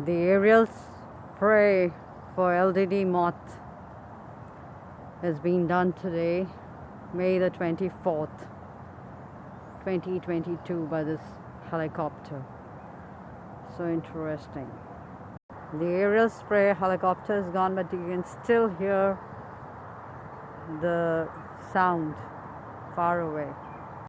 The aerial spray for LDD moth has been done today, May the 24th, 2022, by this helicopter. So interesting. The aerial spray helicopter is gone, but you can still hear the sound far away.